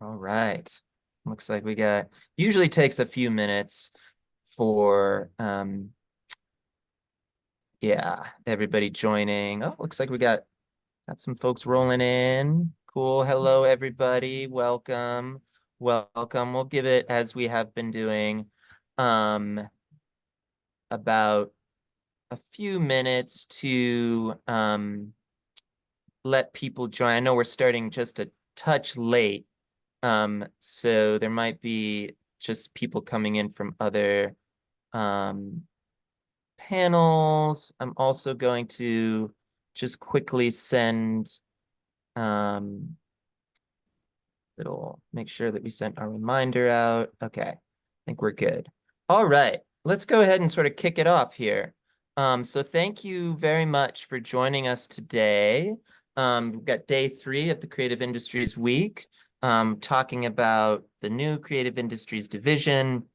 All right. Looks like we got, usually takes a few minutes for, yeah, everybody joining. Oh, looks like we got some folks rolling in. Cool. Hello, everybody. Welcome. Welcome. We'll give it, as we have been doing, um, about a few minutes to let people join. I know we're starting just a touch late. So there might be just people coming in from other um, panels. I'm also going to just quickly send um, it'll make sure that we sent our reminder out. Okay, I think we're good. All right, let's go ahead and sort of kick it off here. So thank you very much for joining us today. We've got day 3 of the Creative Industries Week, talking about the new Creative Industries Division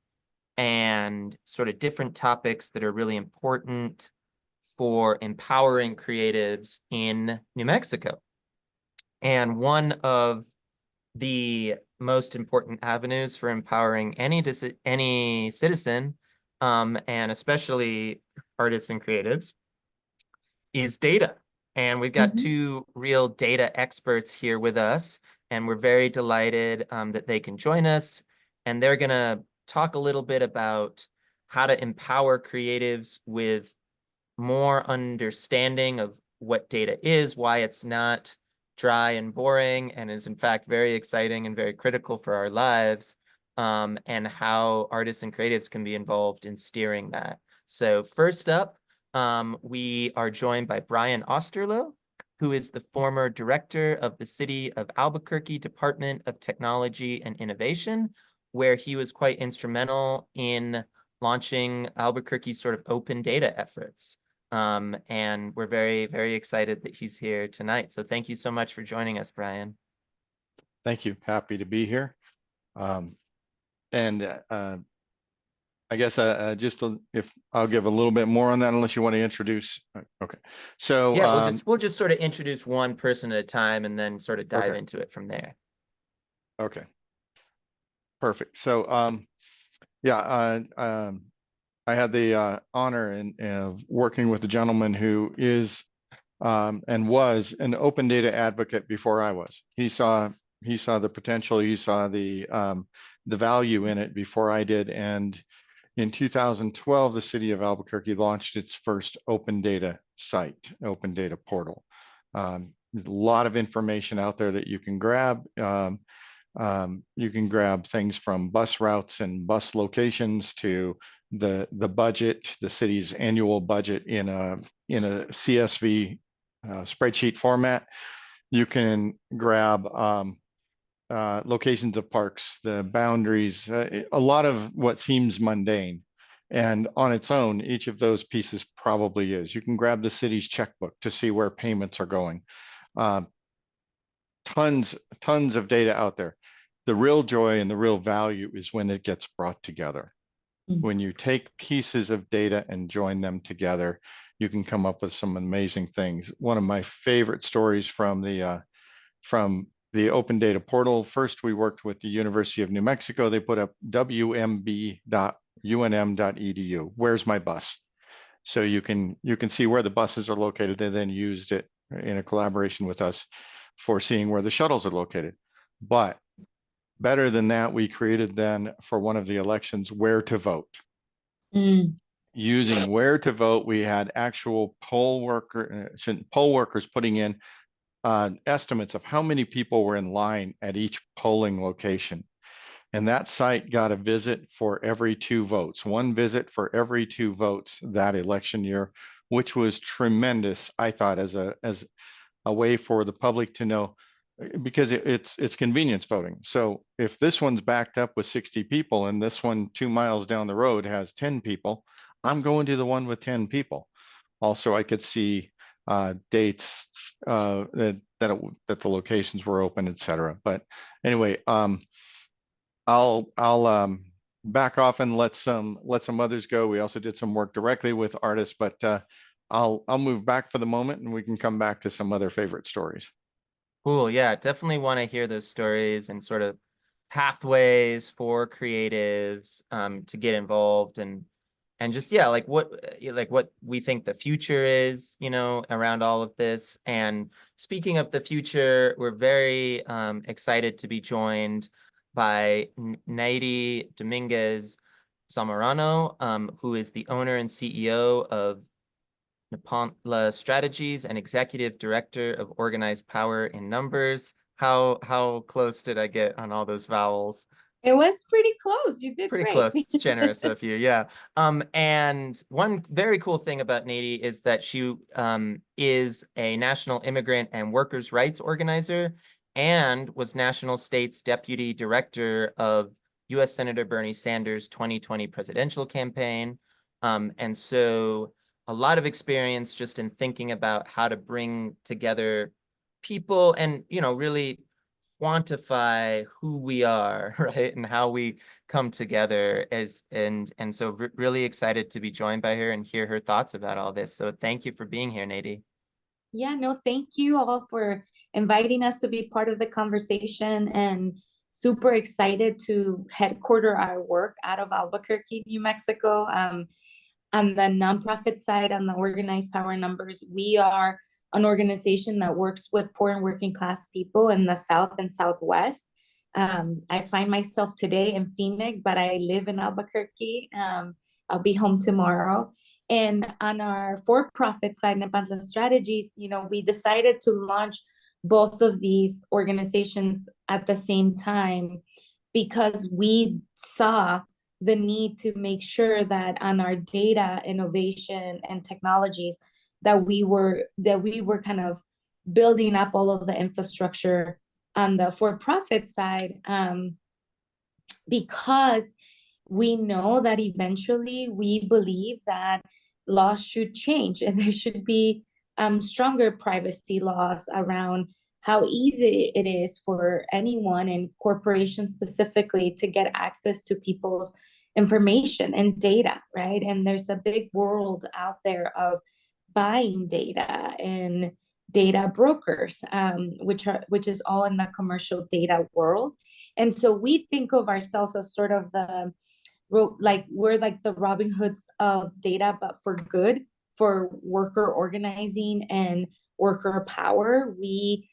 and sort of different topics that are really important for empowering creatives in New Mexico. And one of the most important avenues for empowering any citizen, and especially artists and creatives, is data. And we've got Mhm. two real data experts here with us, and we're very delighted that they can join us. And they're going to talk a little bit about how to empower creatives with more understanding of what data is, why it's not dry and boring, and is in fact very exciting and very critical for our lives, and how artists and creatives can be involved in steering that. So first up, we are joined by Brian Osterloh, who is the former director of the City of Albuquerque Department of Technology and Innovation, where he was quite instrumental in launching Albuquerque's sort of open data efforts. And we're very, very excited that he's here tonight. So thank you so much for joining us, Brian. Thank you. Happy to be here. Um, and I guess just if I'll give a little bit more on that, unless you want to introduce. Okay. So Yeah, we'll just sort of introduce one person at a time and then sort of dive okay. into it from there. Okay. Perfect. So yeah, I had the honor of working with a gentleman who is and was an open data advocate before I was. He saw the potential. He saw the value in it before I did. And in 2012, the city of Albuquerque launched its first open data site, open data portal. There's a lot of information out there that you can grab. You can grab things from bus routes and bus locations to the budget, the city's annual budget in a CSV spreadsheet format. You can grab locations of parks, the boundaries, a lot of what seems mundane. And on its own, each of those pieces probably is. You can grab the city's checkbook to see where payments are going. Uh, tons of data out there. The real joy and the real value is when it gets brought together. Mm. When you take pieces of data and join them together, you can come up with some amazing things. One of my favorite stories from the open data portal. First, we worked with the University of New Mexico. They put up wmb.unm.edu. Where's my bus? So you can see where the buses are located. They then used it in a collaboration with us for seeing where the shuttles are located. But better than that, we created then for one of the elections where to vote. Mm. Using where to vote, we had actual poll workers putting in estimates of how many people were in line at each polling location. And that site got a visit for every 2 votes, one visit for every 2 votes that election year, which was tremendous, I thought, as a way for the public to know, because it's convenience voting. So if this one's backed up with 60 people and this one 2 miles down the road has 10 people, I'm going to the one with 10 people. Also, I could see dates that the locations were open, etc. But anyway, I'll back off and let some others go. We also did some work directly with artists, but I'll move back for the moment, and we can come back to some other favorite stories. Cool. Yeah, definitely want to hear those stories and sort of pathways for creatives to get involved, and just, yeah, like what we think the future is, around all of this. And speaking of the future, we're very excited to be joined by Neidi Dominguez Zamorano, who is the owner and CEO of Nepantla Strategies and Executive Director of Organized Power in Numbers. How close did I get on all those vowels? It was pretty close. You did Pretty great. close. It's generous of you. Yeah. And one very cool thing about Neidi is that she is a national immigrant and workers' rights organizer and was National State's Deputy Director of U.S. Senator Bernie Sanders' 2020 presidential campaign. And so a lot of experience just in thinking about how to bring together people and, really quantify who we are, right? And how we come together and so really excited to be joined by her and hear her thoughts about all this. So thank you for being here, Neidi. Yeah, no, thank you all for inviting us to be part of the conversation, and super excited to headquarter our work out of Albuquerque, New Mexico. On the nonprofit side, on the Organized Power Numbers, we are an organization that works with poor and working class people in the South and Southwest. I find myself today in Phoenix, but I live in Albuquerque. I'll be home tomorrow. And on our for-profit side, Nepantla Strategies, we decided to launch both of these organizations at the same time because we saw the need to make sure that on our data innovation and technologies that we were kind of building up all of the infrastructure on the for-profit side, because we know that eventually we believe that laws should change and there should be stronger privacy laws around how easy it is for anyone and corporations specifically to get access to people's information and data, right? And there's a big world out there of buying data and data brokers, which is all in the commercial data world. And so we think of ourselves as sort of we're like the Robin Hoods of data, but for good, for worker organizing and worker power. We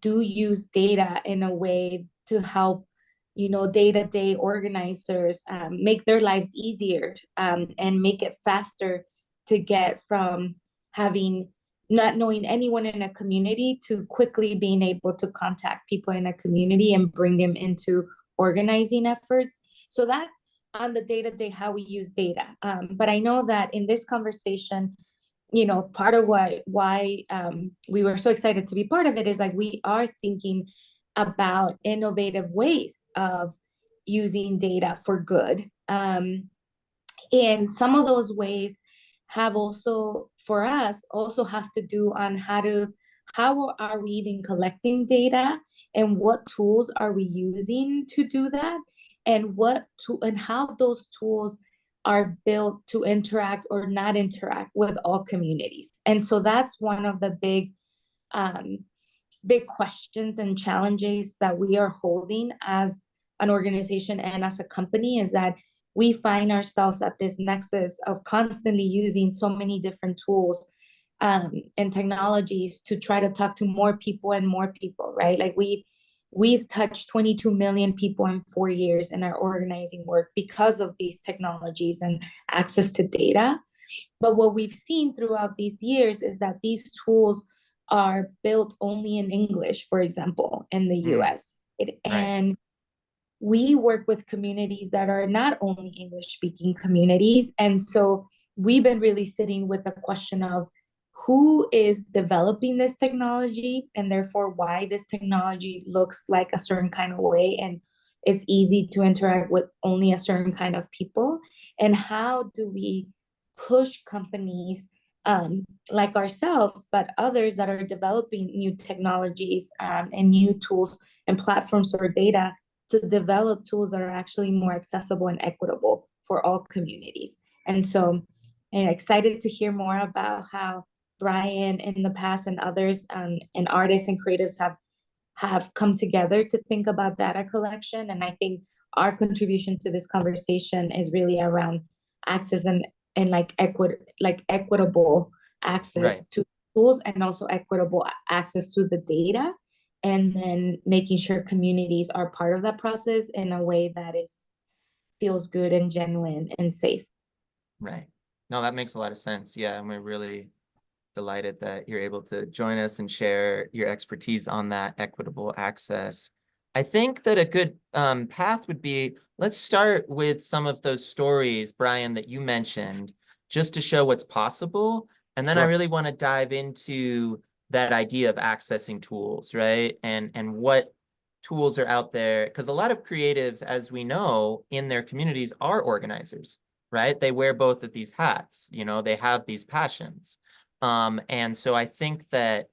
do use data in a way to help, day-to-day organizers make their lives easier, and make it faster to get from not knowing anyone in a community to quickly being able to contact people in a community and bring them into organizing efforts. So that's on the day-to-day how we use data. But I know that in this conversation, part of why we were so excited to be part of it is like we are thinking about innovative ways of using data for good. And some of those ways have also, for us, also have to do on how are we even collecting data and what tools are we using to do that, and how those tools are built to interact or not interact with all communities. And so that's one of the big questions and challenges that we are holding as an organization and as a company, is that we find ourselves at this nexus of constantly using so many different tools and technologies to try to talk to more people and more people, right? Like we've touched 22 million people in 4 years in our organizing work because of these technologies and access to data. But what we've seen throughout these years is that these tools are built only in English, for example, in the US. And we work with communities that are not only English-speaking communities. And so we've been really sitting with the question of who is developing this technology, and therefore why this technology looks like a certain kind of way and it's easy to interact with only a certain kind of people, and how do we push companies like ourselves, but others that are developing new technologies and new tools and platforms for data to develop tools that are actually more accessible and equitable for all communities. And so I'm excited to hear more about how Brian in the past and others and artists and creatives have come together to think about data collection. And I think our contribution to this conversation is really around access and like equitable Right. access to tools, and also equitable access to the data, and then making sure communities are part of that process in a way that is feels good and genuine and safe. Right. No, that makes a lot of sense. Yeah, and we're really delighted that you're able to join us and share your expertise on that equitable access. I think that a good path would be, let's start with some of those stories, Brian, that you mentioned, just to show what's possible. And then I Sure. really want to dive into that idea of accessing tools, right? And what tools are out there. Because a lot of creatives, as we know, in their communities are organizers, right? They wear both of these hats, you know, they have these passions. And so I think that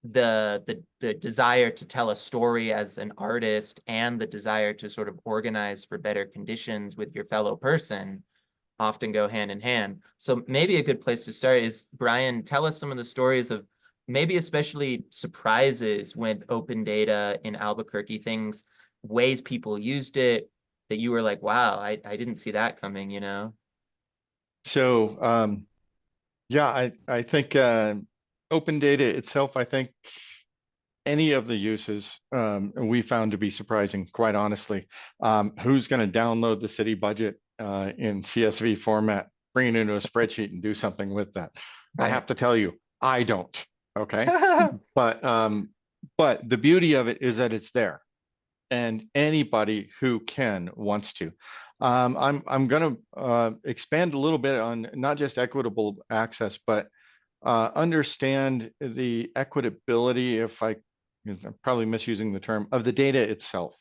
the desire to tell a story as an artist and the desire to sort of organize for better conditions with your fellow person often go hand in hand. So maybe a good place to start is, Brian, tell us some of the stories of maybe especially surprises with open data in Albuquerque, things, ways people used it that you were like, wow, I didn't see that coming, you know? So yeah, I think open data itself, I think any of the uses we found to be surprising, quite honestly. Who's going to download the city budget in CSV format, bring it into a spreadsheet and do something with that? I Right. have to tell you, I don't. Okay. But the beauty of it is that it's there, and anybody who can wants to. I'm going to expand a little bit on not just equitable access, but understand the equitability, if I'm probably misusing the term, of the data itself.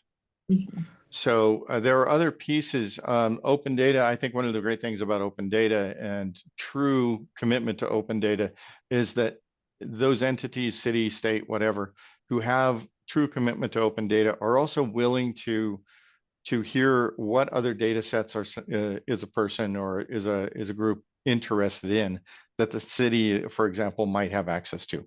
Mhm. So there are other pieces. Open data, I think one of the great things about open data and true commitment to open data is that those entities, city, state, whatever, who have true commitment to open data are also willing to hear what other data sets is a person or is a group interested in that the city, for example, might have access to.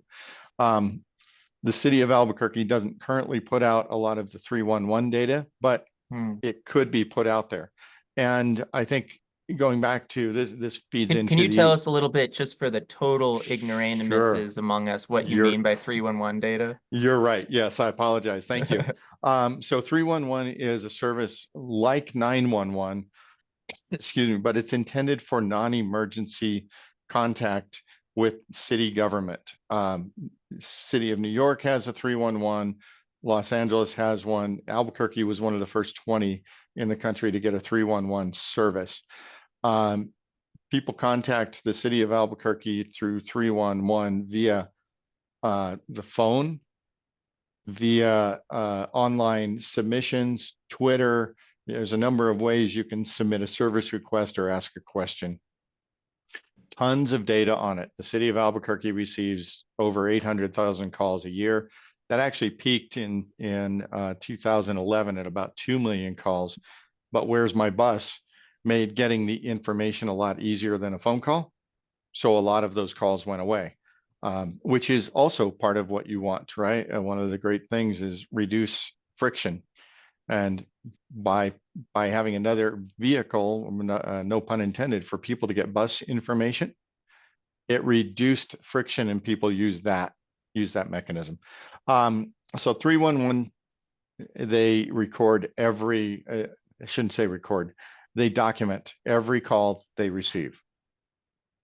The city of Albuquerque doesn't currently put out a lot of the 311 data, but Hmm. it could be put out there. And I think going back to this feeds Can into you tell the us a little bit, just for the total sure. ignoramuses among us, what you You're mean by 311 data? you're right. Yes, I apologize. Thank you. So 311 is a service like 911, excuse me, but it's intended for non-emergency contact with city government. City of New York has a 311. Los Angeles has one. Albuquerque was one of the first 20 in the country to get a 311 service. Um, People contact the city of Albuquerque through 311 via the phone, via online submissions, Twitter. There's a number of ways you can submit a service request or ask a question. Tons of data on it. The city of Albuquerque receives over 800,000 calls a year. That actually peaked in 2011 at about 2 million calls. But Where's My Bus made getting the information a lot easier than a phone call. So a lot of those calls went away, which is also part of what you want, right? One of the great things is reduce friction. And by having another vehicle, no pun intended, for people to get bus information, it reduced friction and people use that mechanism. So 311, they record every, I shouldn't say record, they document every call they receive.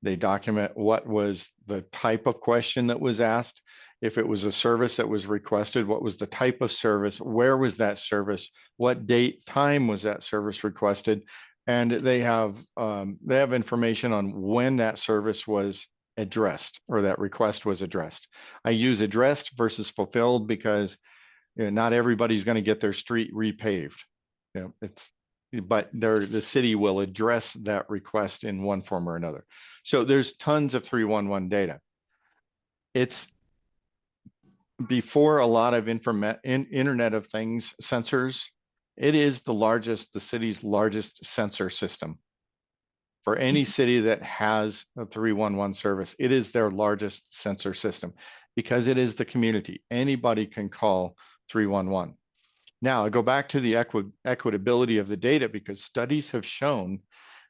They document what was the type of question that was asked. If it was a service that was requested, what was the type of service? Where was that service? What date, time was that service requested? And they have information on when that service was addressed or that request was addressed. I use addressed versus fulfilled because not everybody's going to get their street repaved. But the city will address that request in one form or another. So there's tons of 311 data. It's before a lot of Internet of Things sensors. It is the city's largest sensor system. For any city that has a 311 service, it is their largest sensor system because it is the community. Anybody can call 311. Now I go back to the equitability of the data, because studies have shown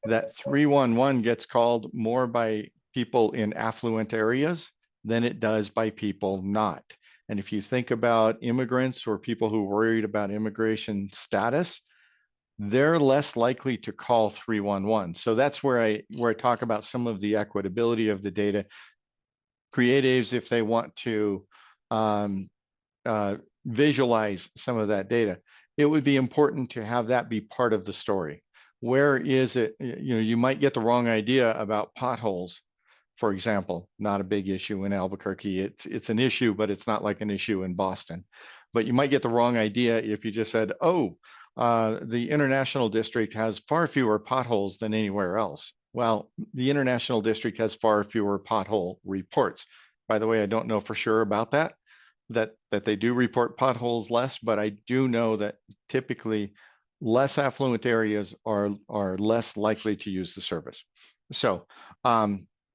that 311 gets called more by people in affluent areas than it does by people not. And if you think about immigrants or people who are worried about immigration status, they're less likely to call 311. So that's where I talk about some of the equitability of the data. Creatives, if they want to um, visualize some of that data, it would be important to have that be part of the story. Where is it? You might get the wrong idea about potholes, for example. Not a big issue in Albuquerque. It's an issue, but it's not like an issue in Boston. But you might get the wrong idea if you just said, oh, the International District has far fewer potholes than anywhere else. Well, the International District has far fewer pothole reports. By the way, I don't know for sure about that they do report potholes less, but I do know that typically less affluent areas are less likely to use the service. So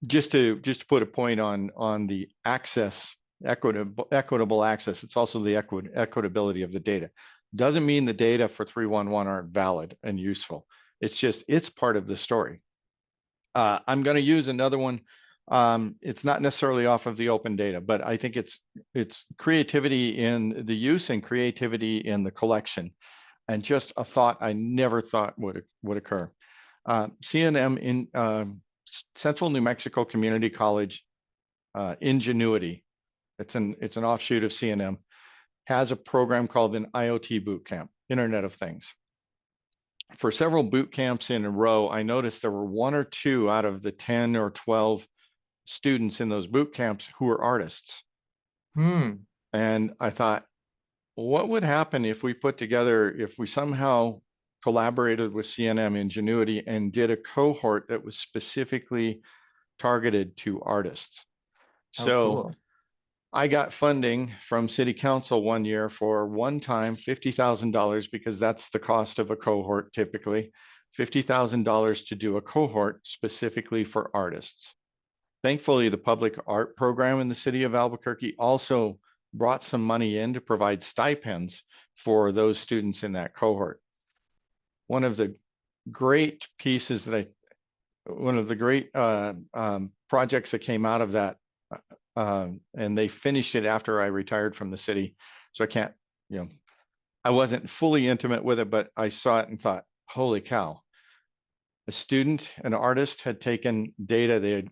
just to put a point on the access, equitable access, it's also the equitability of the data. Doesn't mean the data for 311 aren't valid and useful. It's just, it's part of the story. I'm going to use another one. It's not necessarily off of the open data, but I think it's creativity in the use and creativity in the collection. And just a thought I never thought would occur. CNM in Central New Mexico Community College, Ingenuity, it's an offshoot of CNM, has a program called an IoT boot camp, Internet of Things. For several boot camps in a row, I noticed there were 1 or 2 out of the 10 or 12 students in those boot camps who were artists. And I thought, what would happen if we if we somehow collaborated with CNM Ingenuity and did a cohort that was specifically targeted to artists? So cool. I got funding from City Council one year for one-time $50,000, because that's the cost of a cohort typically, $50,000 to do a cohort specifically for artists. Thankfully, the public art program in the city of Albuquerque also brought some money in to provide stipends for those students in that cohort. One of the great pieces that one of the great projects that came out of that, and they finished it after I retired from the city. So I can't, I wasn't fully intimate with it, but I saw it and thought, holy cow. A student, an artist, had taken data.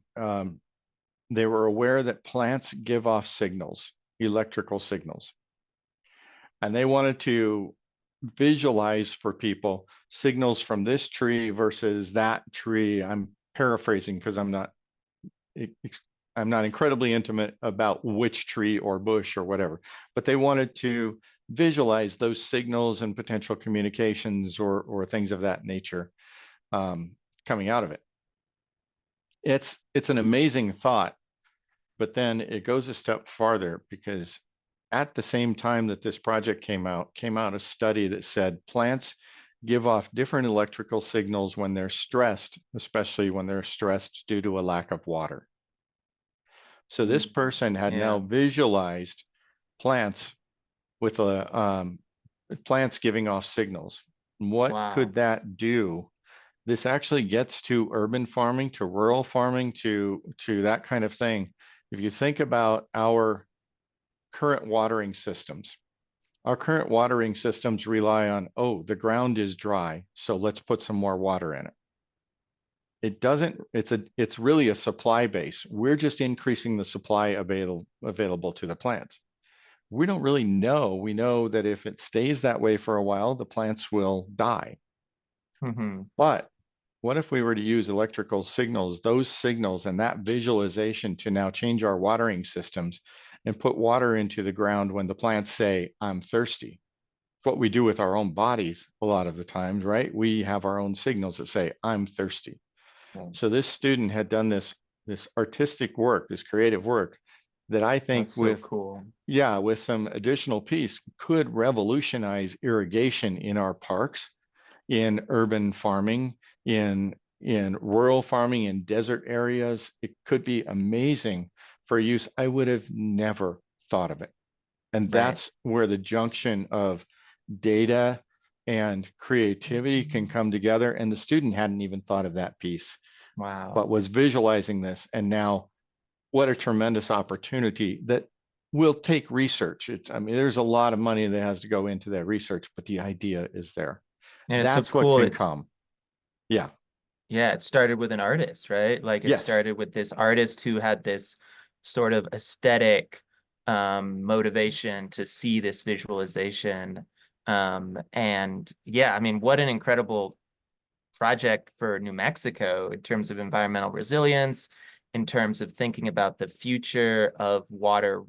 They were aware that plants give off signals, electrical signals. And they wanted to visualize for people signals from this tree versus that tree. I'm paraphrasing because I'm not incredibly intimate about which tree or bush or whatever, but they wanted to visualize those signals and potential communications or things of that nature coming out of it. It's an amazing thought, but then it goes a step farther, because at the same time that this project came out a study that said plants give off different electrical signals when they're stressed, especially when they're stressed due to a lack of water. So this person had now visualized plants with plants giving off signals. What could that do? This actually gets to urban farming, to rural farming, to that kind of thing. If you think about our current watering systems, rely on, oh, the ground is dry, so let's put some more water in it. It doesn't, it's really a supply base. We're just increasing the supply available to the plants. We don't really know. We know that if it stays that way for a while, the plants will die. But what if we were to use electrical signals, those signals and that visualization to now change our watering systems and put water into the ground when the plants say, I'm thirsty? It's what we do with our own bodies a lot of the times, right? We have our own signals that say, I'm thirsty. So this student had done this artistic work, this creative work that I think with some additional piece could revolutionize irrigation in our parks, in urban farming, in rural farming, in desert areas. It could be amazing for use. I would have never thought of it. And that's where the junction of data and creativity can come together. And the student hadn't even thought of that piece, Wow. but was visualizing this. And now what a tremendous opportunity that will take research. I mean, there's a lot of money that has to go into that research, but the idea is there. And it's so That's what cool. can come. Yeah. Yeah, it started with an artist, right? Like it Yes. started with this artist who had this sort of aesthetic motivation to see this visualization. And yeah, I mean, what an incredible project for New Mexico in terms of environmental resilience, in terms of thinking about the future of water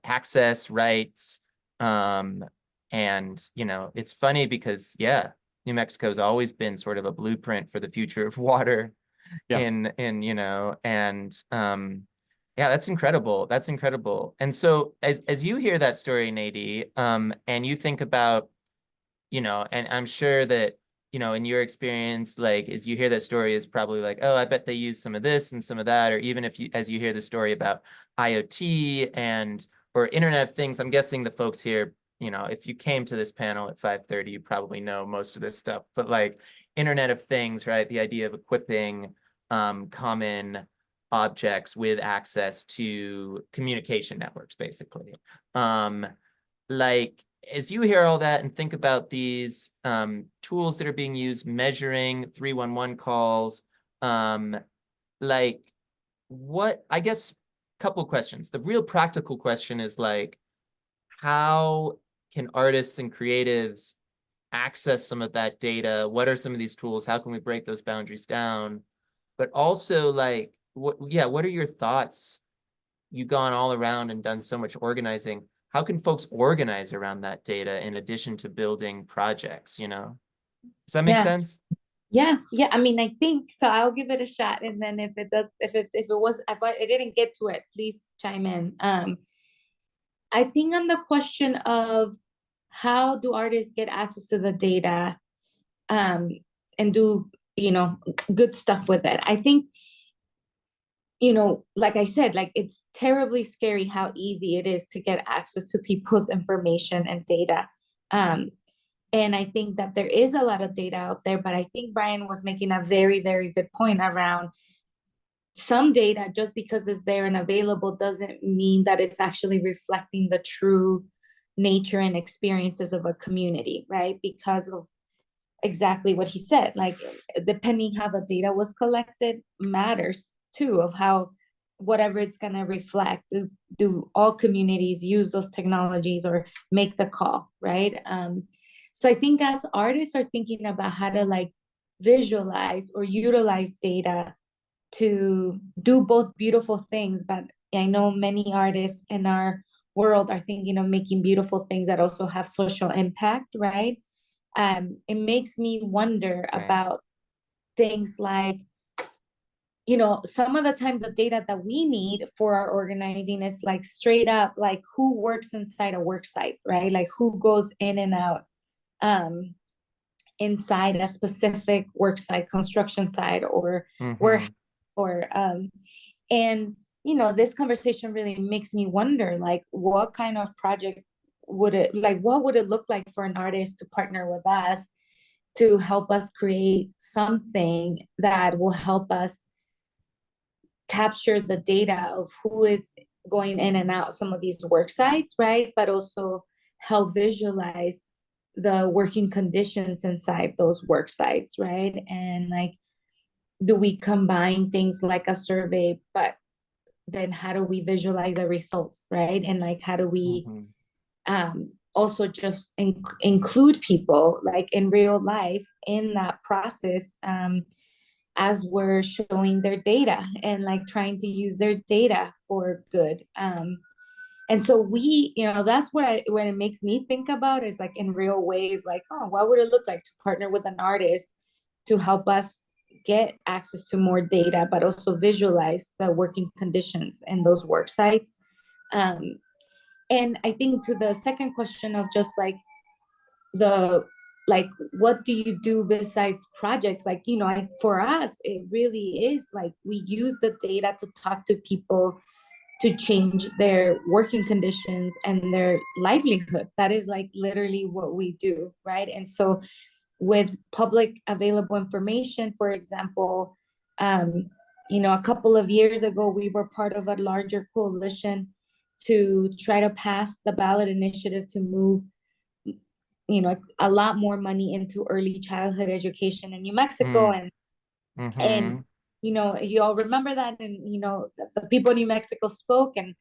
access rights. And, you know, it's funny because, yeah, New Mexico's always been sort of a blueprint for the future of water Yeah. you know, and yeah, that's incredible. That's incredible. And so as you hear that story, Neidi, and you think about, you know, and I'm sure that, you know, in your experience, like as you hear that story, is probably like, oh, I bet they use some of this and some of that, or even if you, as you hear the story about IoT and or Internet of Things, I'm guessing the folks here, you know, if you came to this panel at 5:30, you probably know most of this stuff, but like Internet of Things, right? The idea of equipping common objects with access to communication networks, basically. Like as you hear all that and think about these tools that are being used, measuring 311 calls, like what, I guess, couple questions. The real practical question is like, how can artists and creatives access some of that data? What are some of these tools? How can we break those boundaries down? But also like, what are your thoughts? You've gone all around and done so much organizing. How can folks organize around that data in addition to building projects, you know? Does that make sense? Yeah. I mean, I think so. I'll give it a shot, and then if it does, if I didn't get to it, please chime in. I think on the question of how do artists get access to the data, and do, you know, good stuff with it. I think, you know, like I said, like it's terribly scary how easy it is to get access to people's information and data. And I think that there is a lot of data out there, but I think Brian was making a very, very good point around some data, just because it's there and available doesn't mean that it's actually reflecting the true nature and experiences of a community, right? Because of exactly what he said, like depending how the data was collected matters too, of how whatever it's going to reflect. Do all communities use those technologies or make the call, right? So I think as artists are thinking about how to like visualize or utilize data to do both beautiful things, but I know many artists in our world are thinking of making beautiful things that also have social impact, right? It makes me wonder about things like, you know, some of the time the data that we need for our organizing is like straight up like who works inside a work site, right? Like who goes in and out inside a specific work site, construction site, or where, or and you know, this conversation really makes me wonder, like what kind of project would it, like what would it look like for an artist to partner with us to help us create something that will help us capture the data of who is going in and out some of these work sites, right? But also help visualize the working conditions inside those work sites, right? And like, do we combine things like a survey, but then how do we visualize the results, right? And like, how do we also just include people like in real life in that process, as we're showing their data and like trying to use their data for good. And so we, you know, that's what when it makes me think about is like in real ways, like, oh, what would it look like to partner with an artist to help us get access to more data, but also visualize the working conditions in those work sites. And I think to the second question of just like like what do you do besides projects, like, you know, for us it really is like we use the data to talk to people, to change their working conditions and their livelihood. That is like literally what we do, right? And so with public available information, for example, a couple of years ago, we were part of a larger coalition to try to pass the ballot initiative to move, a lot more money into early childhood education in New Mexico. Mm. And Mm-hmm. you all remember that, and the people in New Mexico spoke, and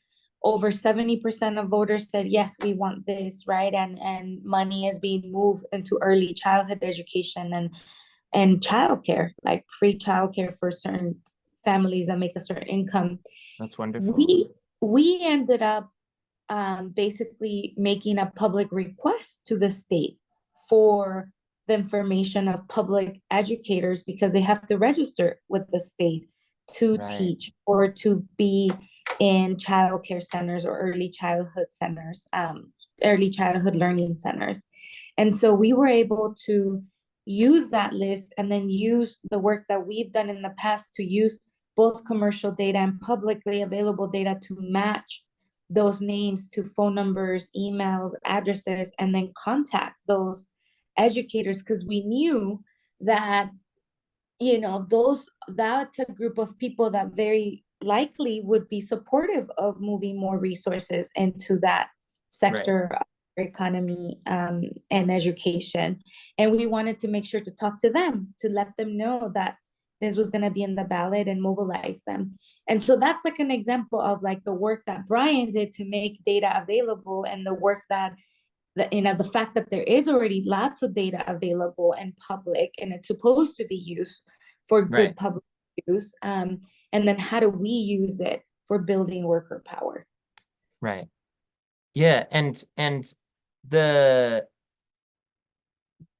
over 70% of voters said yes, we want this, right? And money is being moved into early childhood education and childcare, like free childcare for certain families that make a certain income. That's wonderful. We ended up basically making a public request to the state for the information of public educators, because they have to register with the state to Right. teach or to be in childcare centers or early childhood centers, early childhood learning centers. And so we were able to use that list and then use the work that we've done in the past to use both commercial data and publicly available data to match those names to phone numbers, emails, addresses, and then contact those educators, because we knew that that's a group of people that very likely would be supportive of moving more resources into that sector of our economy, and education. And we wanted to make sure to talk to them, to let them know that this was going to be in the ballot and mobilize them. And so that's like an example of like the work that Brian did to make data available, and the work that the fact that there is already lots of data available and public, and it's supposed to be used for good Right. public use. And then how do we use it for building worker power? Right. Yeah. And the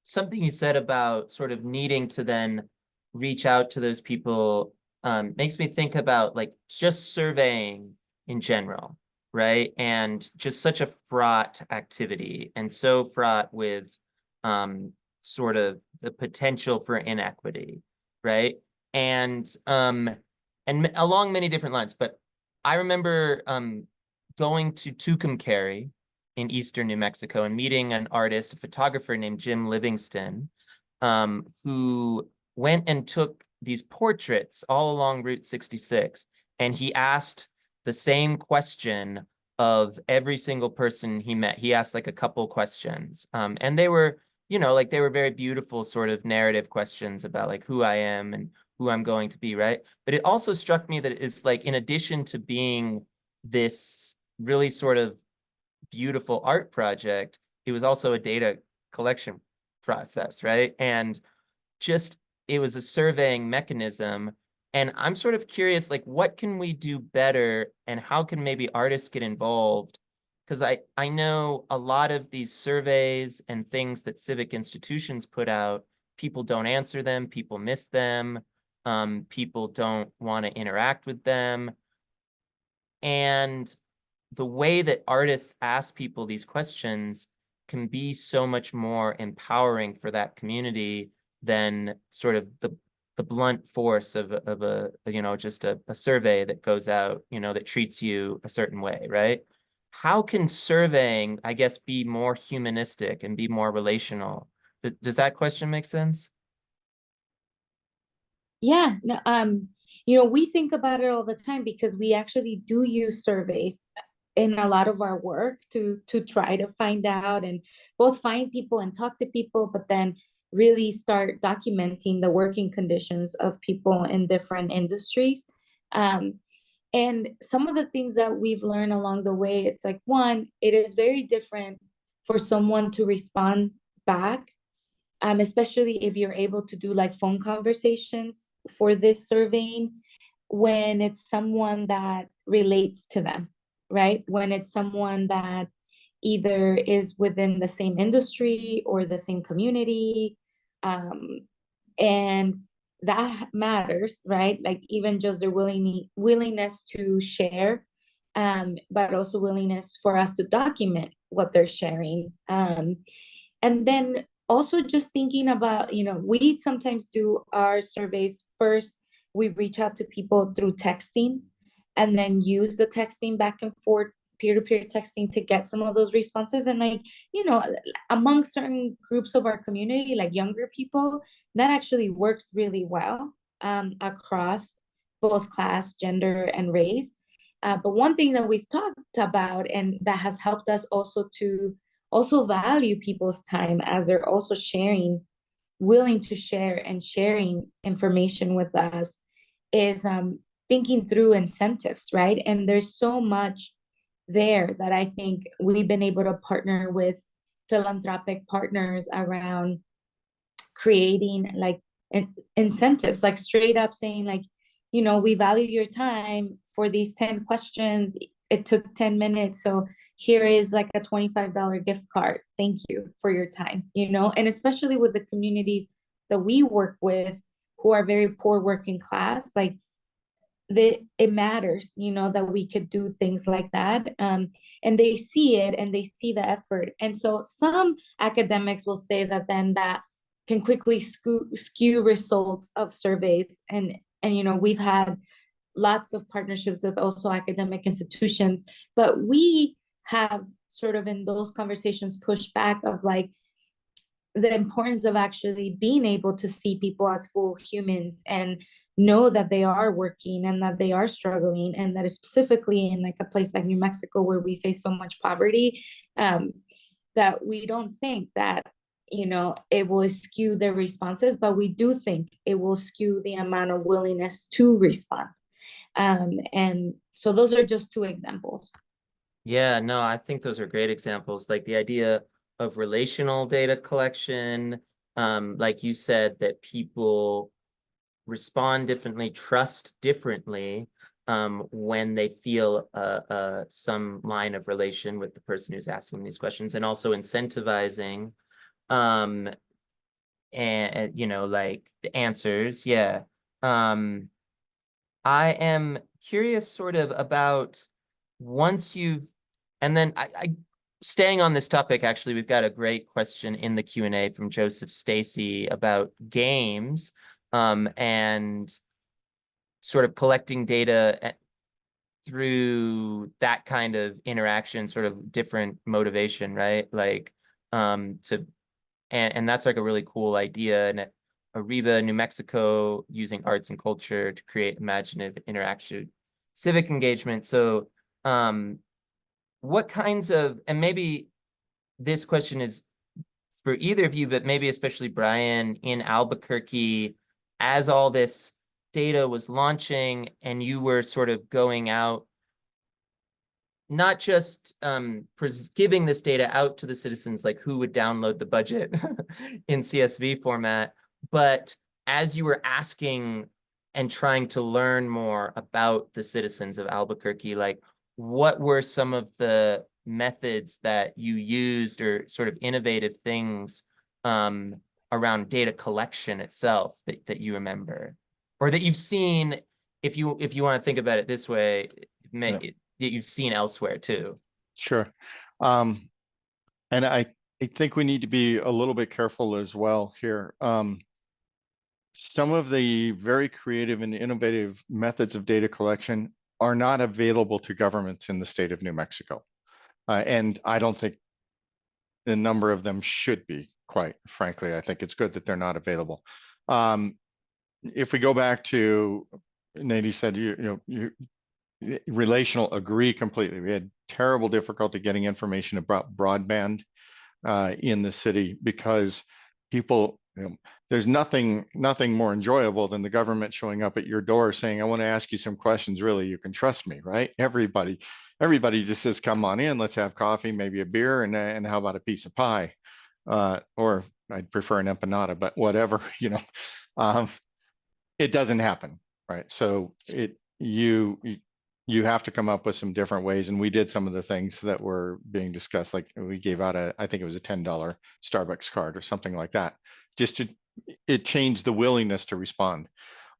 something you said about sort of needing to then reach out to those people makes me think about like just surveying in general, right? And just such a fraught activity, and so fraught with sort of the potential for inequity, right? And along many different lines. But I remember going to Tucumcari in eastern New Mexico and meeting an artist, a photographer named Jim Livingston, who went and took these portraits all along Route 66. And he asked the same question of every single person he met. He asked like a couple questions. And they were, like they were very beautiful sort of narrative questions about like who I am and who I'm going to be, right? But it also struck me that it's like, in addition to being this really sort of beautiful art project, it was also a data collection process, right? And just it was a surveying mechanism. And I'm sort of curious, like, what can we do better, and how can maybe artists get involved? Because I know a lot of these surveys and things that civic institutions put out, people don't answer them, people miss them, people don't want to interact with them. And the way that artists ask people these questions can be so much more empowering for that community than sort of the blunt force of a just a survey that goes out, that treats you a certain way, right? How can surveying, I guess, be more humanistic and be more relational? Does that question make sense? Yeah, no, we think about it all the time, because we actually do use surveys in a lot of our work to try to find out and both find people and talk to people, but then really start documenting the working conditions of people in different industries. And some of the things that we've learned along the way, it's like, one, it is very different for someone to respond back, especially if you're able to do like phone conversations for this surveying, when it's someone that relates to them, right? When it's someone that either is within the same industry or the same community. And that matters, right? Like even just their willingness to share, but also willingness for us to document what they're sharing. And then also just thinking about, we sometimes do our surveys first. We reach out to people through texting, and then use the texting back and forth, peer-to-peer texting, to get some of those responses. And like, you know, among certain groups of our community, like younger people, that actually works really well across both class, gender, and race. But one thing that we've talked about, and that has helped us also to also value people's time as they're also willing to share and sharing information with us, is thinking through incentives, right? And there's so much there that I think we've been able to partner with philanthropic partners around creating like incentives, like straight up saying like, you know, we value your time for these 10 questions. It took 10 minutes. So here is like a $25 gift card. Thank you for your time, you know, and especially with the communities that we work with who are very poor working class, like it matters, you know, that we could do things like that. And they see it and they see the effort. And so some academics will say that then that can quickly skew results of surveys. And, you know, we've had lots of partnerships with also academic institutions, but we have sort of in those conversations pushed back of like the importance of actually being able to see people as full humans and know that they are working and that they are struggling, and that is specifically in like a place like New Mexico where we face so much poverty, that we don't think that, you know, it will skew their responses, but we do think it will skew the amount of willingness to respond. And so those are just two examples. Yeah, no, I think those are great examples. Like the idea of relational data collection, like you said, that people respond differently, trust differently when they feel some line of relation with the person who's asking these questions, and also incentivizing and you know, like the answers. Yeah. I am curious sort of about once you've, and then I staying on this topic, actually, we've got a great question in the Q&A from Joseph Stacy about games and sort of collecting data through that kind of interaction, sort of different motivation, right? Like and that's like a really cool idea. And at Arriba, New Mexico, using arts and culture to create imaginative interaction, civic engagement. So what kinds of, and maybe this question is for either of you, but maybe especially Brian, in Albuquerque, as all this data was launching and you were sort of going out, not just giving this data out to the citizens, like who would download the budget in CSV format, but as you were asking and trying to learn more about the citizens of Albuquerque, like what were some of the methods that you used or sort of innovative things around data collection itself that you remember, or that you've seen, if you want to think about it this way, make it that you've seen elsewhere too? Sure. And I think we need to be a little bit careful as well here. Some of the very creative and innovative methods of data collection are not available to governments in the state of New Mexico. And I don't think the number of them should be, quite frankly. I think it's good that they're not available. If we go back to, Neidi said, relational, agree completely. We had terrible difficulty getting information about broadband in the city because people, there's nothing more enjoyable than the government showing up at your door saying, I want to ask you some questions, really, you can trust me, right? Everybody just says, come on in, let's have coffee, maybe a beer, and how about a piece of pie? Or I'd prefer an empanada, but whatever, it doesn't happen, right? So you have to come up with some different ways. And we did some of the things that were being discussed. Like we gave out I think it was a $10 Starbucks card or something like that. It changed the willingness to respond.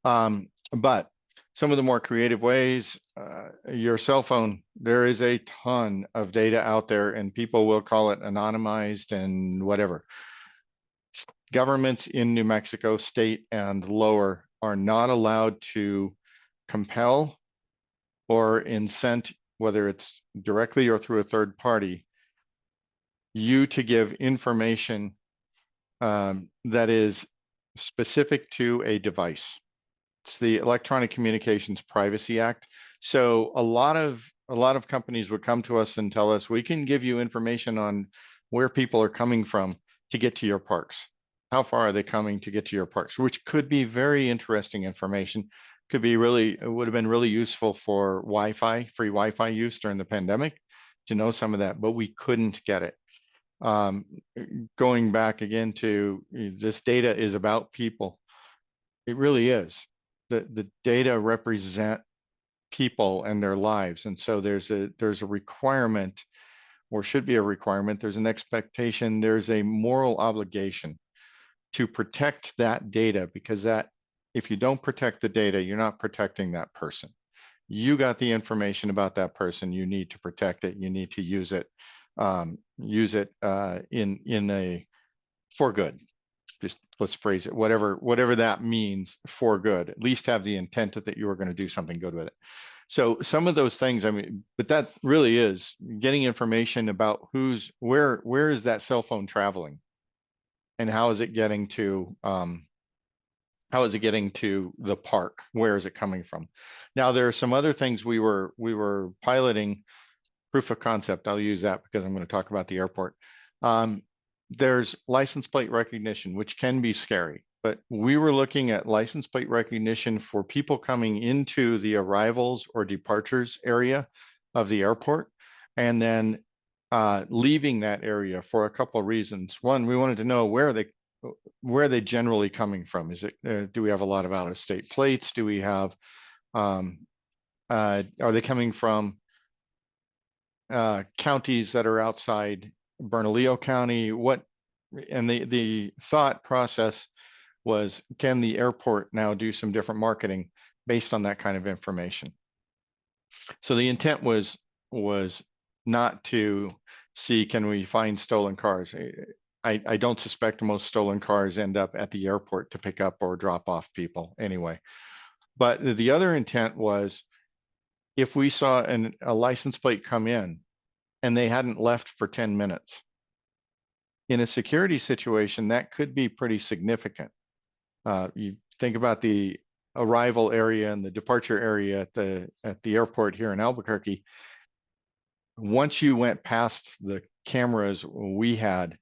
But some of the more creative ways, your cell phone, there is a ton of data out there and people will call it anonymized and whatever. Governments in New Mexico, state and lower, are not allowed to compel or incent, whether it's directly or through a third party, you to give information that is specific to a device. It's the Electronic Communications Privacy Act. So a lot of companies would come to us and tell us, we can give you information on where people are coming from to get to your parks. How far are they coming to get to your parks? Which could be very interesting information. Could be really, it would have been really useful for Wi-Fi, free Wi-Fi use during the pandemic to know some of that, but we couldn't get it. Going back again to this data is about people. It really is. The data represent people and their lives. And so there's a requirement, or should be a requirement, there's an expectation, there's a moral obligation to protect that data, because that, if you don't protect the data, you're not protecting that person. You got the information about that person, you need to protect it, you need to use it in a for good. Just let's phrase it, whatever that means, for good. At least have the intent that you were going to do something good with it. So some of those things, I mean, but that really is getting information about where is that cell phone traveling, and how is it getting to the park? Where is it coming from? Now there are some other things we were piloting. Proof of concept, I'll use that because I'm going to talk about the airport. There's license plate recognition, which can be scary, but we were looking at license plate recognition for people coming into the arrivals or departures area of the airport, and then leaving that area for a couple of reasons. One, we wanted to know where are they generally coming from? Is it do we have a lot of out-of-state plates? Do we have are they coming from counties that are outside Bernalillo County? And the thought process was, can the airport now do some different marketing based on that kind of information? So the intent was not to see, can we find stolen cars? I don't suspect most stolen cars end up at the airport to pick up or drop off people anyway. But the other intent was, if we saw a license plate come in and they hadn't left for 10 minutes, in a security situation, that could be pretty significant. You think about the arrival area and the departure area at the airport here in Albuquerque. Once you went past the cameras we had,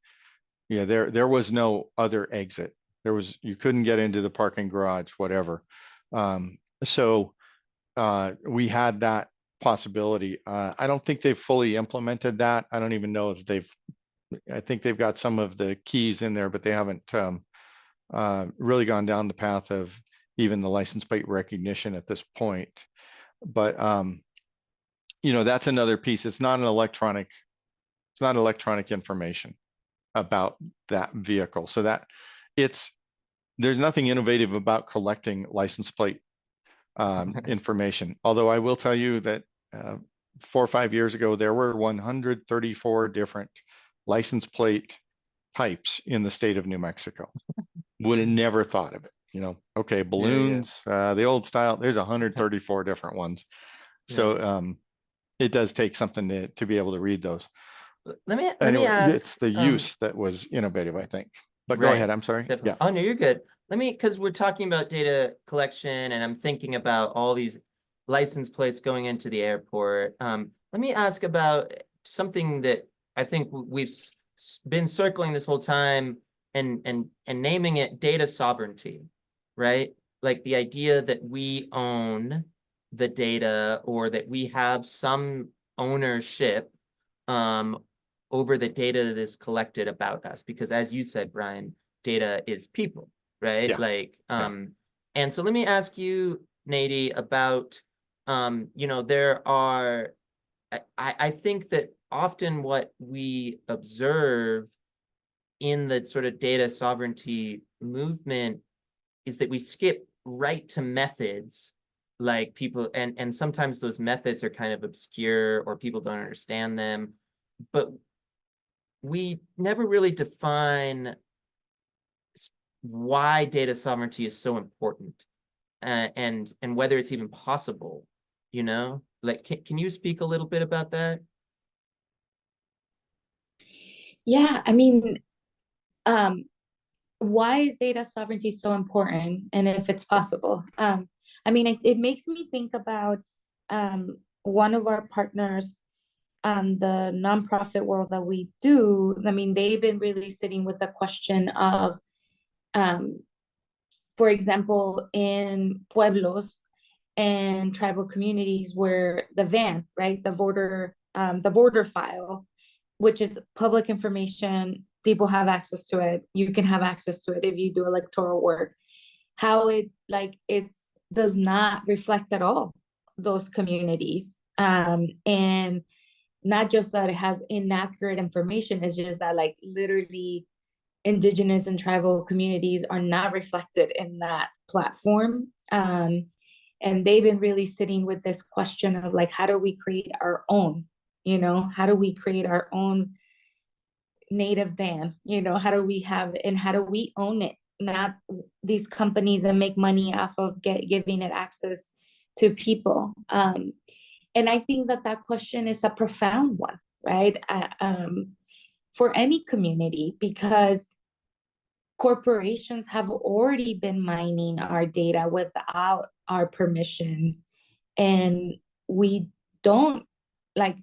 there was no other exit. You couldn't get into the parking garage, whatever. So we had that possibility. I don't think they've fully implemented that. I don't even know if I think they've got some of the keys in there, but they haven't really gone down the path of even the license plate recognition at this point. But that's another piece. It's not electronic information about that vehicle. So there's nothing innovative about collecting license plate information. Although I will tell you that 4 or 5 years ago, there were 134 different license plate types in the state of New Mexico. Would have never thought of it. Okay, balloons, the old style, there's 134 different ones. So it does take something to be able to read those. Let me ask. It's the use that was innovative, I think. But right, go ahead, I'm sorry. Definitely. Yeah. Oh, no, you're good. Because we're talking about data collection, and I'm thinking about all these license plates going into the airport. Let me ask about something that I think we've been circling this whole time, and naming it data sovereignty, right? Like the idea that we own the data, or that we have some ownership over the data that is collected about us. Because as you said, Brian, data is people, right? Yeah. And so let me ask you, Neidi, about, there are, I think that often what we observe in the sort of data sovereignty movement is that we skip right to methods, like people, and sometimes those methods are kind of obscure or people don't understand them, but we never really define why data sovereignty is so important, and whether it's even possible, Like, can you speak a little bit about that? Yeah, I mean, um, why is data sovereignty so important, and if it's possible? I mean, it makes me think about one of our partners, the nonprofit world that we do. I mean, they've been really sitting with the question of, um, for example, in pueblos and tribal communities where the VAN, right, the voter file, which is public information, people have access to it. You can have access to it if you do electoral work. How it like it's does not reflect at all those communities, and not just that it has inaccurate information. It's just that like literally indigenous and tribal communities are not reflected in that platform. And they've been really sitting with this question of like, how do we create our own, how do we create our own native van, how do we have, and how do we own it, not these companies that make money off of giving it access to people. And I think that that question is a profound one, right? For any community, because corporations have already been mining our data without our permission. And we don't like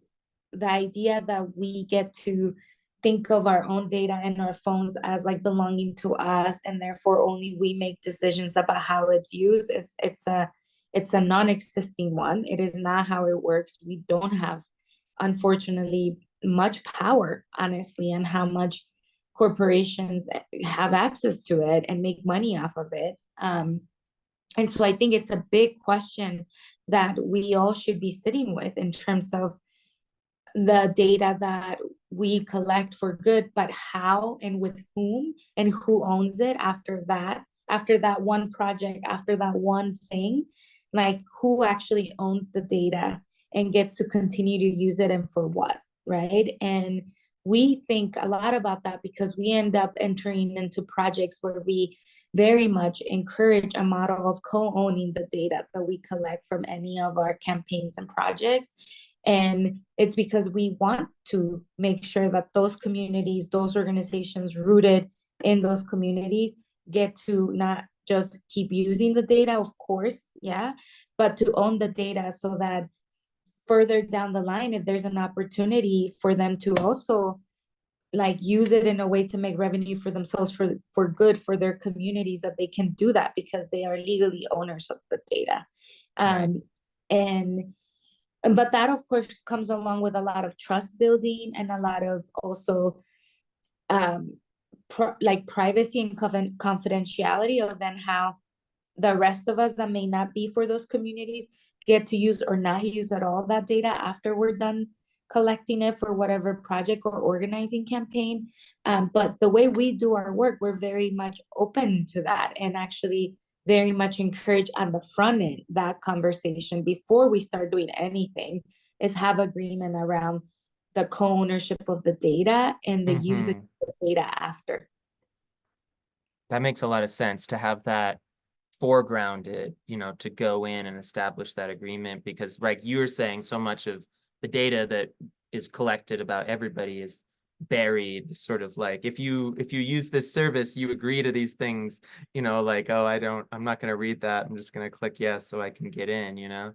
the idea that we get to think of our own data in our phones as like belonging to us, and therefore only we make decisions about how it's used. It's a non-existing one. It is not how it works. We don't have, unfortunately, much power, honestly, on how much corporations have access to it and make money off of it. And so I think it's a big question that we all should be sitting with in terms of the data that we collect for good, but how and with whom and who owns it after that one project, after that one thing, like who actually owns the data and gets to continue to use it and for what, right? And we think a lot about that because we end up entering into projects where we very much encourage a model of co-owning the data that we collect from any of our campaigns and projects. And it's because we want to make sure that those communities, those organizations rooted in those communities get to not just keep using the data, of course, yeah, but to own the data so that further down the line, if there's an opportunity for them to also like use it in a way to make revenue for themselves, for good for their communities, that they can do that because they are legally owners of the data. Right. And but that of course comes along with a lot of trust building and a lot of also like privacy and confidentiality of then how the rest of us that may not be for those communities get to use or not use at all that data after we're done collecting it for whatever project or organizing campaign. But the way we do our work, we're very much open to that and actually very much encourage on the front end that conversation before we start doing anything is have agreement around the co-ownership of the data and the usage of the data after. That makes a lot of sense to have that foregrounded, to go in and establish that agreement, because like you were saying, so much of the data that is collected about everybody is buried, sort of like if you use this service, you agree to these things, like, oh, I'm not going to read that. I'm just going to click yes so I can get in.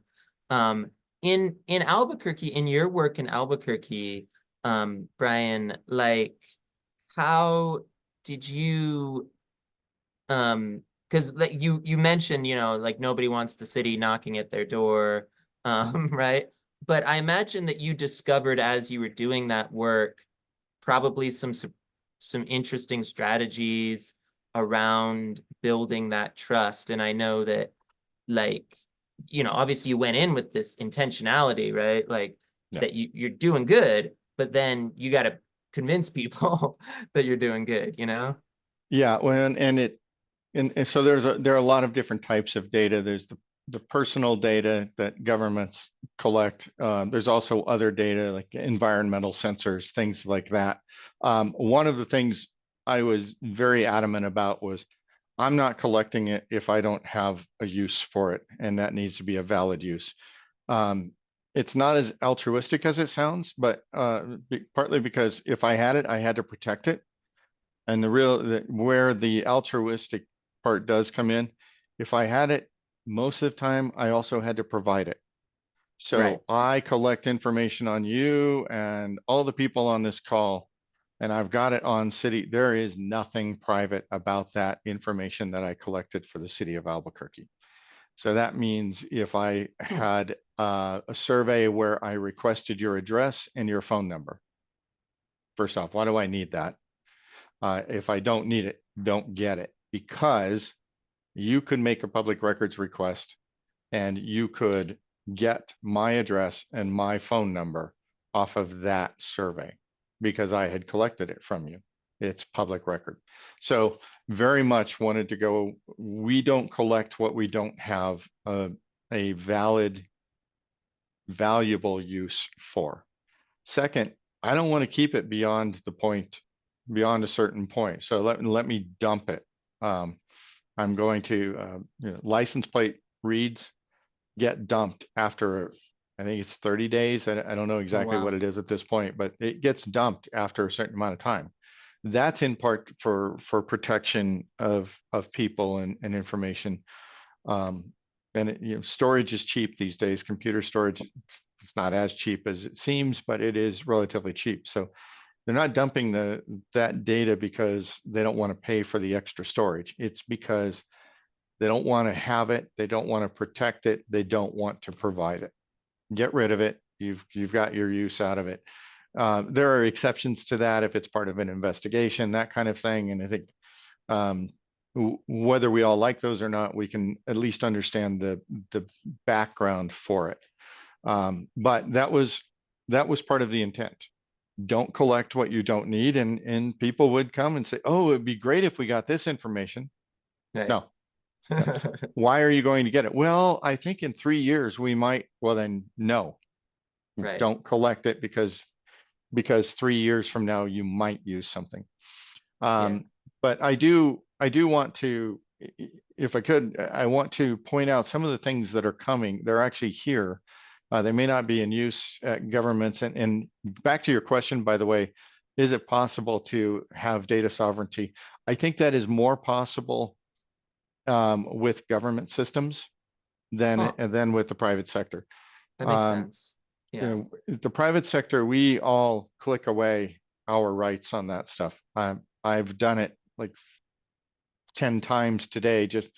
Um, in Albuquerque, in your work in Albuquerque, Brian, like how did you because like you mentioned, like nobody wants the city knocking at their door, right? But I imagine that you discovered as you were doing that work probably some interesting strategies around building that trust. And I know that, like, obviously you went in with this intentionality, right? Like Yeah. that you're doing good, but then you got to convince people that you're doing good. Yeah. Well, and so there are a lot of different types of data. There's the personal data that governments collect. There's also other data like environmental sensors, things like that. One of the things I was very adamant about was I'm not collecting it if I don't have a use for it, and that needs to be a valid use. it's not as altruistic as it sounds, but partly because if I had it, I had to protect it. And where the altruistic part does come in, if I had it, most of the time, I also had to provide it. Right. So I collect information on you and all the people on this call, and I've got it on city. There is nothing private about that information that I collected for the city of Albuquerque. So that means if I had a survey where I requested your address and your phone number, first off, why do I need that? If I don't need it, don't get it, because you could make a public records request and you could get my address and my phone number off of that survey because I had collected it from you. It's public record. So very much wanted to go, we don't collect what we don't have a valid, valuable use for. Second, I don't want to keep it beyond the point, beyond a certain point. So let me dump it. I'm going to, license plate reads get dumped after, I think it's 30 days. I don't know Oh, exactly wow. what it is at this point, but it gets dumped after a certain amount of time. That's in part for protection of people and information. And storage is cheap these days. Computer storage, it's not as cheap as it seems, but it is relatively cheap. So they're not dumping that data because they don't want to pay for the extra storage. It's because they don't want to have it. They don't want to protect it. They don't want to provide it. Get rid of it. You've got your use out of it. There are exceptions to that if it's part of an investigation, that kind of thing. And I think whether we all like those or not, we can at least understand the background for it. But that was part of the intent. Don't collect what you don't need. And people would come and say, oh, it'd be great if we got this information. Right. No. Why are you going to get it? Well, I think in 3 years we might. Well, then no, Right. don't collect it because 3 years from now you might use something. Yeah. But I do want to, if I could, I want to point out some of the things that are coming. They're actually here. They may not be in use at governments. And back to your question, by the way, is it possible to have data sovereignty? I think that is more possible with government systems Huh. than with the private sector. That makes Um, sense. Yeah. The private sector, we all click away our rights on that stuff. I've done it like 10 times today. Just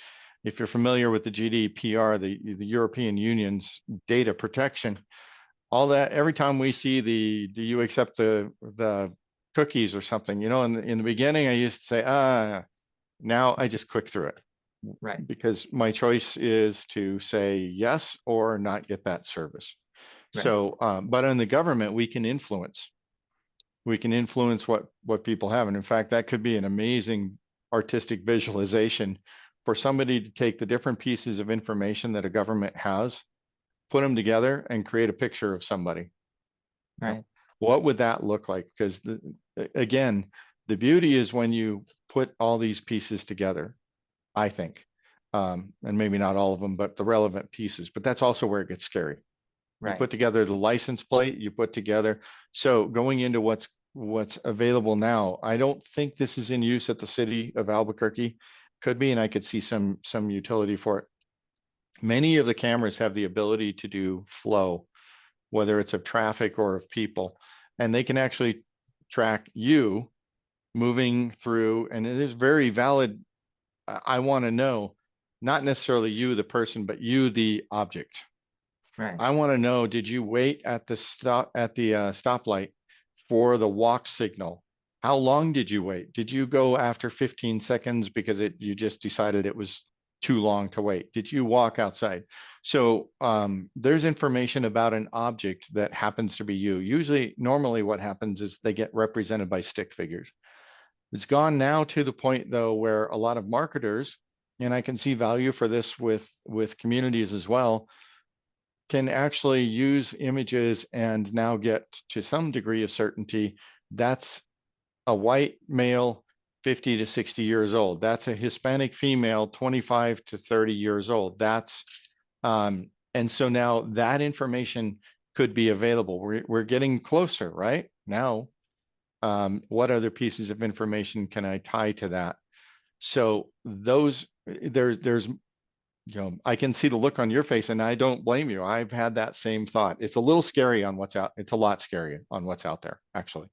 if you're familiar with the GDPR, the European Union's data protection, all that, every time we see do you accept the cookies or something, in the beginning, I used to say, now I just click through it. Right. Because my choice is to say yes or not get that service. Right. So, but in the government, we can influence. We can influence what people have. And in fact, that could be an amazing artistic visualization for somebody to take the different pieces of information that a government has, put them together and create a picture of somebody. Right. What would that look like? Because again, the beauty is when you put all these pieces together, I think. And maybe not all of them, but the relevant pieces. But that's also where it gets scary. You Right. put together the license plate, you put together. So going into what's available now, I don't think this is in use at the city of Albuquerque. Could be, and I could see some utility for it. Many of the cameras have the ability to do flow, whether it's of traffic or of people, and they can actually track you moving through. And it is very valid. I want to know, not necessarily you, the person, but you, the object. Right. I want to know, did you wait at the stoplight for the walk signal? How long did you wait? Did you go after 15 seconds because you just decided it was too long to wait? Did you walk outside? So there's information about an object that happens to be you. Normally what happens is they get represented by stick figures. It's gone now to the point though where a lot of marketers, and I can see value for this with communities as well, can actually use images and now get to some degree of certainty that's a white male 50 to 60 years old. That's a Hispanic female 25 to 30 years old. And so now that information could be available. We're getting closer, right? Now, what other pieces of information can I tie to that? So there's I can see the look on your face, and I don't blame you. I've had that same thought. It's a little scary on what's out. It's a lot scary on what's out there, actually.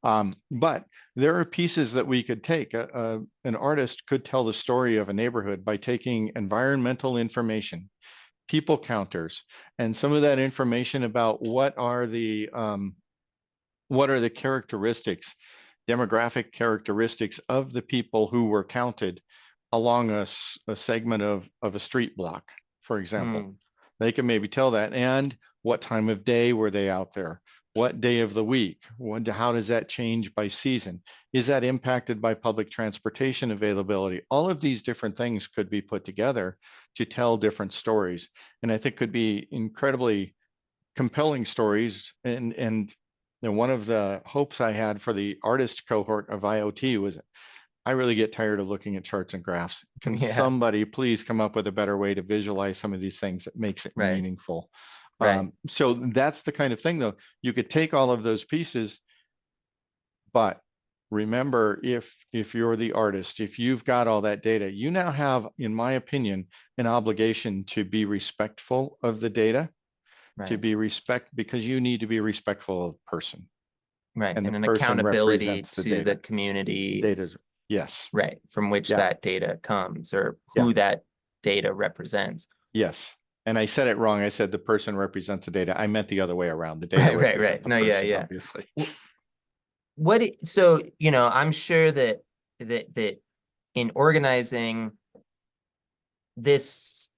But there are pieces that we could take. An artist could tell the story of a neighborhood by taking environmental information, people counters, and some of that information about what are the characteristics, demographic characteristics of the people who were counted along a segment of a street block, for example. They can maybe tell that. And what time of day were they out there? What day of the week? How does that change by season? Is that impacted by public transportation availability? All of these different things could be put together to tell different stories. And I think could be incredibly compelling stories. And one of the hopes I had for the artist cohort of IoT was, I really get tired of looking at charts and graphs. Can somebody please come up with a better way to visualize some of these things that makes it meaningful? So that's the kind of thing, though. You could take all of those pieces, but remember, if you're the artist, if you've got all that data, you now have, in my opinion, an obligation to be respectful of the data, because you need to be respectful of the person. And the an person accountability represents the to data. the community. Data's, yes. From which that data comes, or who that data represents. Yes. And I said it wrong. I said the person represents the data. I meant the other way around. The data represents the person, obviously. So, I'm sure that in organizing this,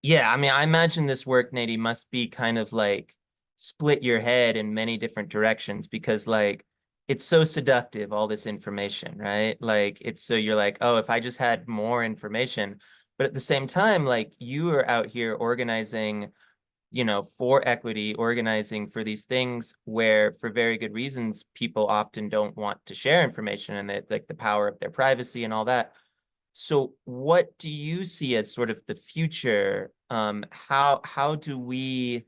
I mean, I imagine this work, Neidi, must be kind of like split your head in many different directions, because like it's so seductive, all this information, right? Like it's so you're like, oh, if I just had more information. But at the same time, like you are out here organizing, for equity, organizing for these things where, for very good reasons, people often don't want to share information, and that, like, the power of their privacy and all that. So what do you see as sort of the future? How do we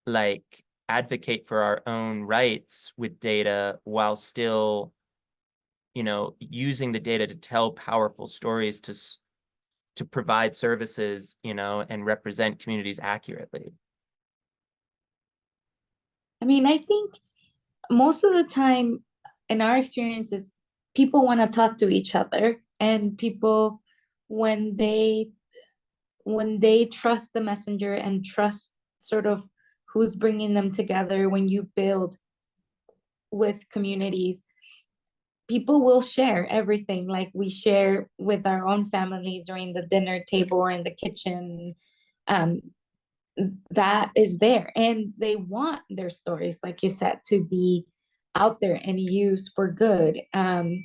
like advocate for our own rights with data while still, using the data to tell powerful stories, to provide services, and represent communities accurately? I mean, I think most of the time in our experiences, people want to talk to each other, and people, when they trust the messenger and trust sort of who's bringing them together, when you build with communities, people will share everything, like we share with our own families during the dinner table or in the kitchen. That is there, and they want their stories, like you said, to be out there and used for good, and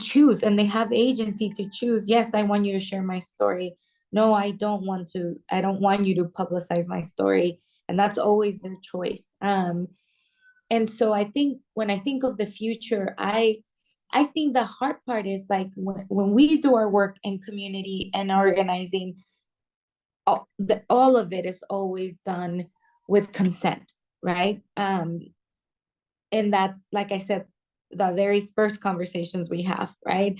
choose, and they have agency to choose. Yes, I want you to share my story. No, I don't want you to publicize my story. And that's always their choice. And so I think when I think of the future, I think the hard part is like when we do our work in community and organizing, all of it is always done with consent, right? And that's, like I said, the very first conversations we have, right?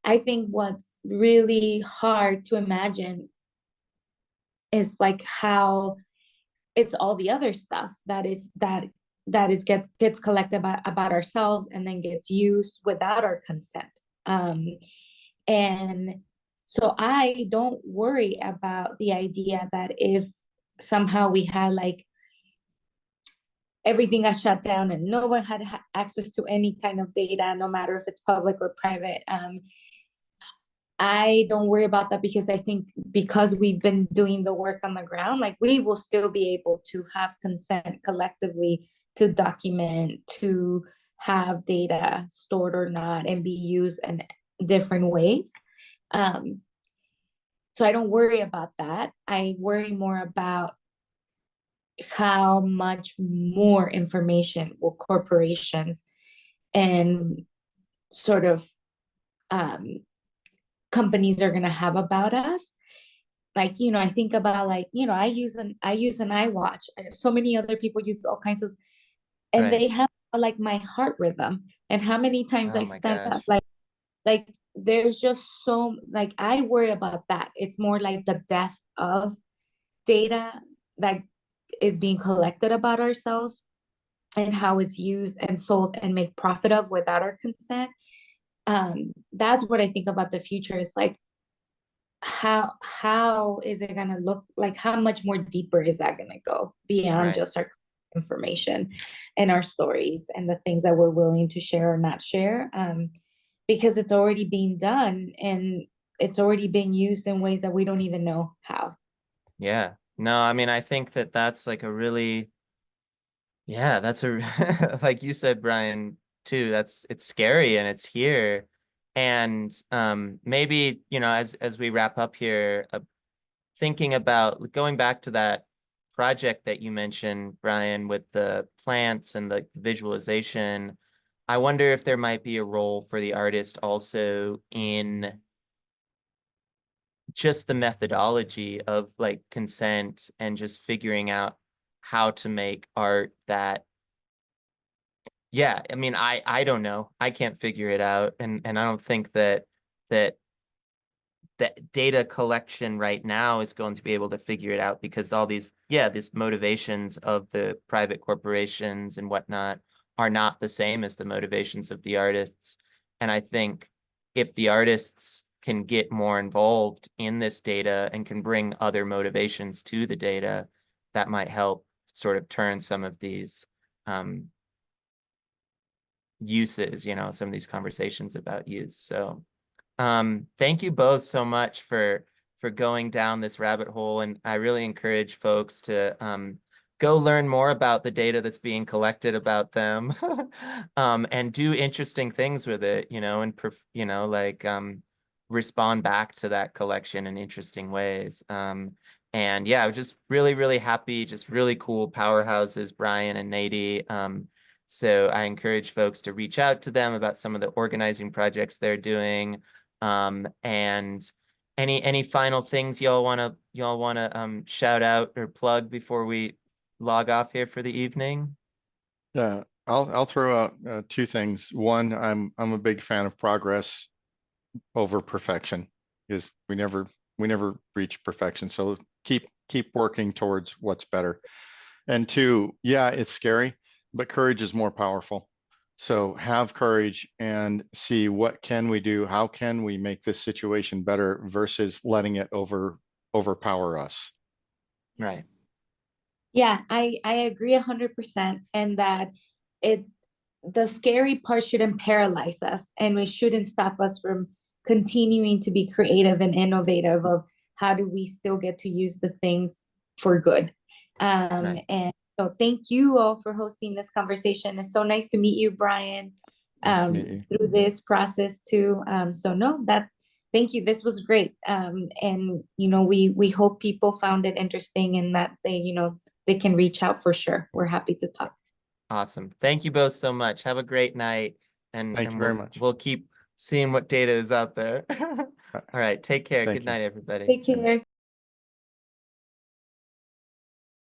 I think what's really hard to imagine is like how it's all the other stuff gets collected about ourselves and then gets used without our consent. And so I don't worry about the idea that if somehow we had like everything got shut down and no one had access to any kind of data, no matter if it's public or private. I don't worry about that, because I think because we've been doing the work on the ground, like we will still be able to have consent collectively to document, to have data stored or not, and be used in different ways. So I don't worry about that. I worry more about how much more information will corporations and sort of companies are going to have about us. like, you know, I think about like, you know, I use an iWatch. So many other people use all kinds of, and Right. they have like my heart rhythm and how many times Oh I my stand up. gosh. Like there's just so, like, I worry about that. It's more like the depth of data that is being collected about ourselves and how it's used and sold and made profit of without our consent. That's what I think about the future. It's like, how is it gonna look like? How much more deeper is that gonna go beyond Right. just our information and our stories and the things that we're willing to share or not share? Because it's already being done and it's already being used in ways that we don't even know how. Yeah. No, I mean, I think that that's like a really, yeah, that's a, like you said, Brian, too, it's scary and it's here. And maybe, you know, as we wrap up here, thinking about going back to that project that you mentioned, Brian, with the plants and the visualization, I wonder if there might be a role for the artist also in just the methodology of like consent and just figuring out how to make art that, yeah, I mean, I don't know. I can't figure it out. And I don't think that that data collection right now is going to be able to figure it out, because all these, yeah, these motivations of the private corporations and whatnot are not the same as the motivations of the artists. And I think if the artists can get more involved in this data and can bring other motivations to the data, that might help sort of turn some of these um, uses, you know, some of these conversations about use. So thank you both so much for going down this rabbit hole, and I really encourage folks to go learn more about the data that's being collected about them, and do interesting things with it, you know, and you know, like respond back to that collection in interesting ways. And yeah, I was just really, really happy, just really cool powerhouses, Brian and Neidi. So I encourage folks to reach out to them about some of the organizing projects they're doing. And any final things y'all wanna shout out or plug before we log off here for the evening? Yeah, I'll throw out two things. One, I'm a big fan of progress over perfection, because we never reach perfection. So keep working towards what's better. And two, yeah, it's scary, but courage is more powerful. So have courage and see what can we do? How can we make this situation better versus letting it overpower us? Right. Yeah, I agree 100%, and that it the scary part shouldn't paralyze us, and it shouldn't stop us from continuing to be creative and innovative of how do we still get to use the things for good. Right. And so thank you all for hosting this conversation. It's so nice to meet you, Brian, Nice to meet you. through this process too. So no, that thank you. This was great. And you know, we hope people found it interesting and that they, you know, they can reach out for sure. We're happy to talk. Awesome. Thank you both so much. Have a great night, and Thank you and very we'll much. we'll keep seeing what data is out there. All right. Take care. Good Thank you. night, everybody. Take care.